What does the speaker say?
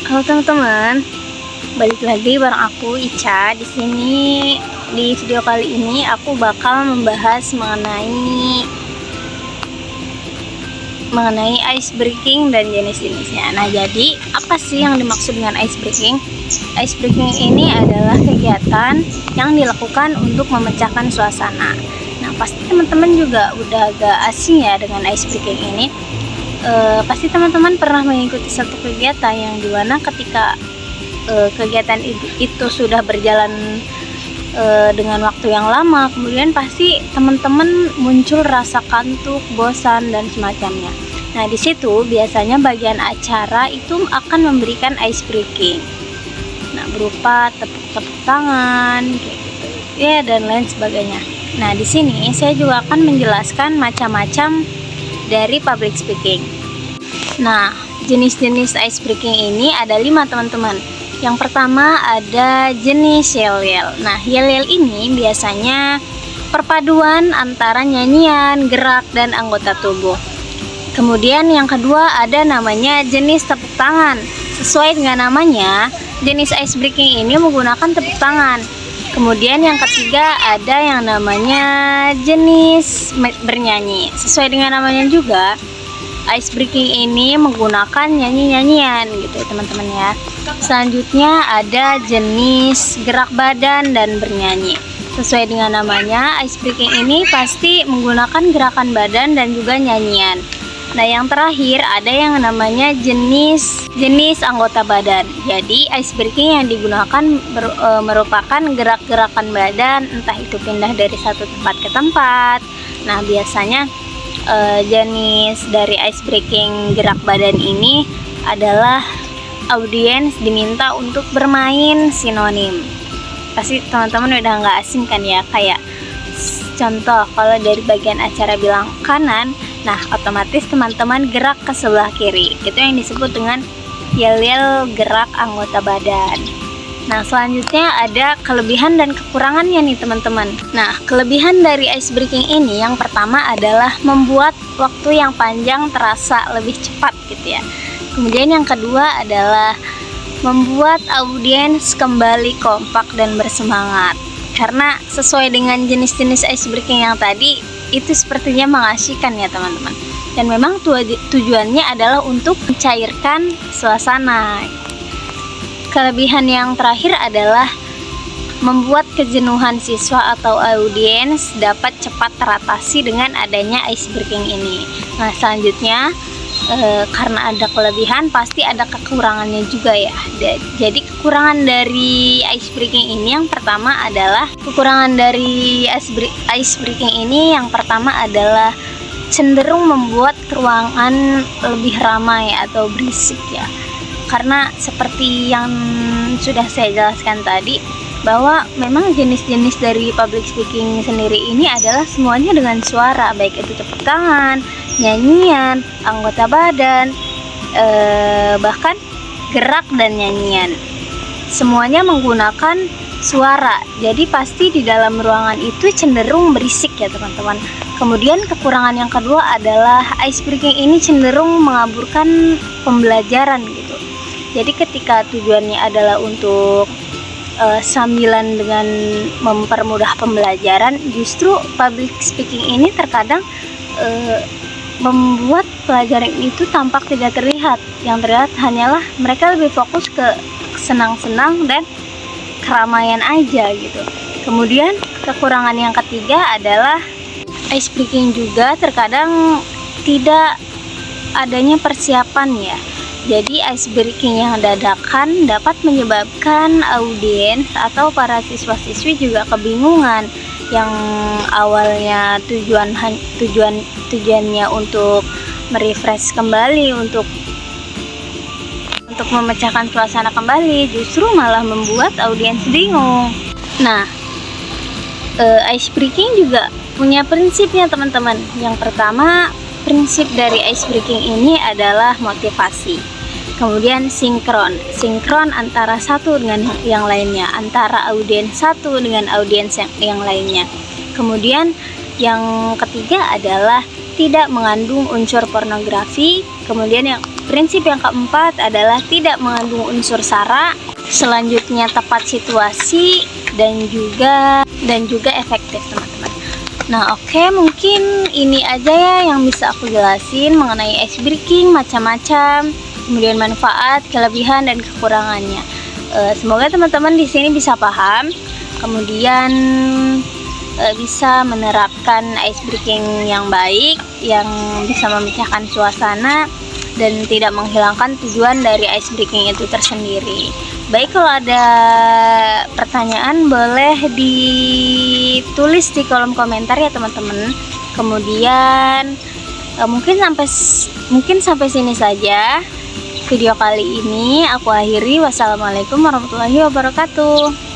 Halo teman-teman, balik lagi bareng aku Ica. Di sini di video kali ini aku bakal membahas mengenai ice breaking dan jenis-jenisnya. Nah, jadi apa sih yang dimaksud dengan ice breaking? Ice breaking ini adalah kegiatan yang dilakukan untuk memecahkan suasana. Nah, pasti teman-teman juga udah agak asing ya dengan ice breaking ini. Pasti teman-teman pernah mengikuti satu kegiatan yang dimana ketika kegiatan itu sudah berjalan dengan waktu yang lama, kemudian pasti teman-teman muncul rasa kantuk, bosan dan semacamnya. Nah, di situ biasanya bagian acara itu akan memberikan ice breaking. Nah, berupa tepuk-tepuk tangan kayak gitu ya, dan lain sebagainya. Nah, di sini saya juga akan menjelaskan macam-macam dari public speaking. Nah, jenis-jenis ice breaking ini ada 5 teman-teman. Yang pertama ada jenis yel-yel. Nah, yel-yel ini biasanya perpaduan antara nyanyian, gerak, dan anggota tubuh. Kemudian yang kedua ada namanya jenis tepuk tangan. Sesuai dengan namanya, jenis ice breaking ini menggunakan tepuk tangan. Kemudian yang ketiga ada yang namanya jenis bernyanyi. Sesuai dengan namanya juga, ice breaking ini menggunakan nyanyi-nyanyian gitu ya teman-teman ya. Selanjutnya ada jenis gerak badan dan bernyanyi. Sesuai dengan namanya, ice breaking ini pasti menggunakan gerakan badan dan juga nyanyian. Nah, yang terakhir ada yang namanya jenis anggota badan. Jadi ice breaking yang digunakan merupakan gerak-gerakan badan, entah itu pindah dari satu tempat ke tempat. Nah, biasanya jenis dari ice breaking gerak badan ini adalah audiens diminta untuk bermain sinonim. Pasti teman-teman udah nggak asing kan ya, kayak contoh kalau dari bagian acara bilang kanan, nah otomatis teman-teman gerak ke sebelah kiri. Itu yang disebut dengan yel-yel gerak anggota badan. Nah, selanjutnya ada kelebihan dan kekurangannya nih teman-teman. Nah, kelebihan dari ice breaking ini yang pertama adalah membuat waktu yang panjang terasa lebih cepat gitu ya. Kemudian yang kedua adalah membuat audiens kembali kompak dan bersemangat. Karena sesuai dengan jenis-jenis ice breaking yang tadi, itu sepertinya mengasyikan ya teman-teman. Dan memang tujuannya adalah untuk mencairkan suasana. Kelebihan yang terakhir adalah membuat kejenuhan siswa atau audiens dapat cepat teratasi dengan adanya ice breaking ini. Nah, selanjutnya karena ada kelebihan pasti ada kekurangannya juga ya. Jadi kekurangan dari ice breaking ini yang pertama adalah cenderung membuat ruangan lebih ramai atau berisik ya. Karena seperti yang sudah saya jelaskan tadi, bahwa memang jenis-jenis dari public speaking sendiri ini adalah semuanya dengan suara, baik itu tepuk tangan, nyanyian, anggota badan, bahkan gerak dan nyanyian. Semuanya menggunakan suara, jadi pasti di dalam ruangan itu cenderung berisik ya teman-teman. Kemudian kekurangan yang kedua adalah ice breaking ini cenderung mengaburkan pembelajaran gitu. Jadi ketika tujuannya adalah untuk sambilan dengan mempermudah pembelajaran, justru public speaking ini terkadang membuat pelajaran itu tampak tidak terlihat. Yang terlihat hanyalah mereka lebih fokus ke senang-senang dan keramaian aja gitu. Kemudian kekurangan yang ketiga adalah ice breaking juga terkadang tidak adanya persiapan ya. Jadi ice breaking yang dadakan dapat menyebabkan audiens atau para siswa-siswi juga kebingungan. Yang awalnya tujuannya untuk merefresh kembali, untuk memecahkan suasana kembali, justru malah membuat audiens bingung. Nah, ice breaking juga punya prinsipnya teman-teman. Yang pertama, prinsip dari ice breaking ini adalah motivasi. Kemudian sinkron antara satu dengan yang lainnya, antara audiens satu dengan audiens yang lainnya. Kemudian yang ketiga adalah tidak mengandung unsur pornografi. Kemudian yang Prinsip yang keempat adalah tidak mengandung unsur sara. Selanjutnya tepat situasi dan juga efektif, teman-teman. Nah, oke, mungkin ini aja ya yang bisa aku jelasin mengenai ice breaking, macam-macam, kemudian manfaat, kelebihan dan kekurangannya. Semoga teman-teman di sini bisa paham, kemudian bisa menerapkan ice breaking yang baik, yang bisa memecahkan suasana dan tidak menghilangkan tujuan dari ice breaking itu tersendiri. Baik, kalau ada pertanyaan boleh ditulis di kolom komentar ya teman-teman. Kemudian mungkin sampai sini saja video kali ini. Aku akhiri. Wassalamualaikum warahmatullahi wabarakatuh.